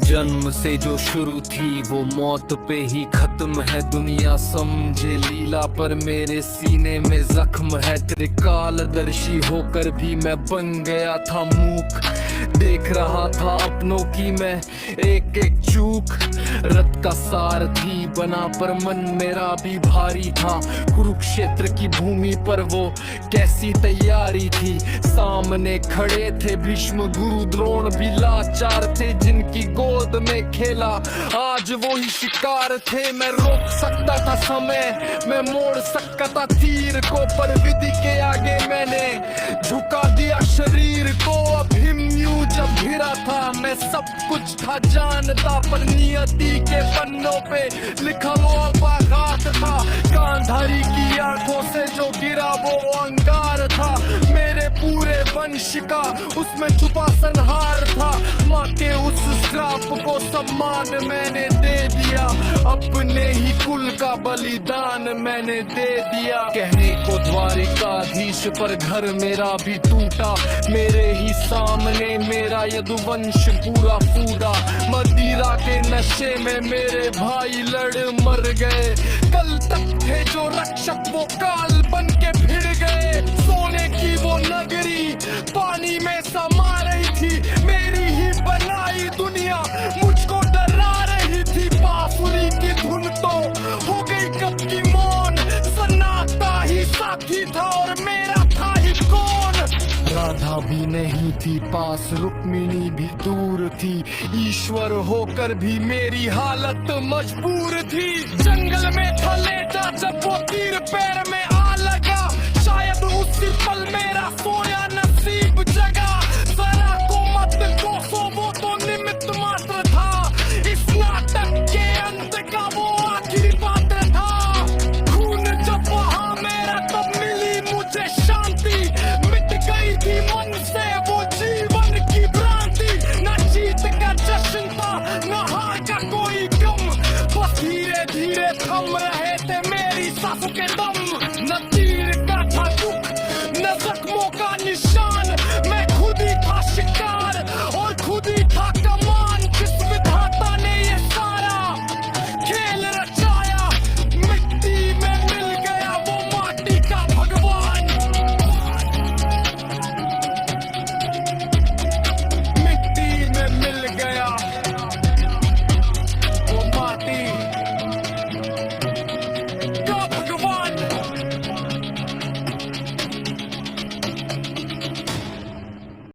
जन्म से जो शुरू थी वो मौत पे ही खत्म है। दुनिया समझे लीला पर मेरे सीने में जख्म है। तेरे कालदर्शी होकर भी मैं बन गया था मूक। देख रहा था अपनों की मैं एक एक चूक। रथ का सारथी बना पर मन मेरा भी भारी था। कुरुक्षेत्र की भूमि पर वो कैसी तैयारी थी। सामने खड़े थे भीष्म गुरु द्रोण भी लाचार थे। जिनकी गोद में खेला आज वो ही शिकार थे। मैं रोक सकता था समय, मैं मोड़ सकता था तीर को, पर विधि के आगे मैंने झुका दिया शरीर को। अभिमन्यु जब घिरा था मैं सब कुछ था जानता, पर नियति के पन्नों पे लिखा वो अपघात था। गांधारी की आंखों से जो गिरा वो अंगार था। मेरे पूरे वंश का उसमें छुपा संहार था। माँ के उस श्राप को सम्मान मैंने दे दिया। अपने ही कुल का बलिदान मैंने दे दिया। कहने को द्वारिकाधीश पर घर मेरा भी टूटा। मेरे ही सामने मेरा यदुवंश पूरा फूटा। मदिरा के नशे में मेरे भाई लड़ मर गए। कल तक थे जो रक्षक वो काल बन के भिड़ गए। सोने की वो नगरी पानी में समा रही थी। मेरी ही बनाई दुनिया मुझको डरा रही थी। बांसुरी की धुन तो हो गई कब की मौन। सन्नाटा ही साथी था और मेरा था ही कौन। राधा भी नहीं थी पास, रुक्मिणी भी दूर थी। ईश्वर होकर भी मेरी हालत मजबूर थी। जंगल में था लेटा जब वो तीर पैर में आ लगा। शायद उसी पल मेरा सोया नसीब जगा। जरा को मत कोसो वो तो निमित्त मात्र था। इस नाटक के अंत का वो आखिरी पात्र था। खून जब वहाँ मेरा तब मिली मुझे शांति। मिट गई थी मन से वो जीवन की भ्रांति। न जीत का जश्न था न हार का कोई गम। बस धीरे धीरे थम रहे थे मेरी सांसों के दम।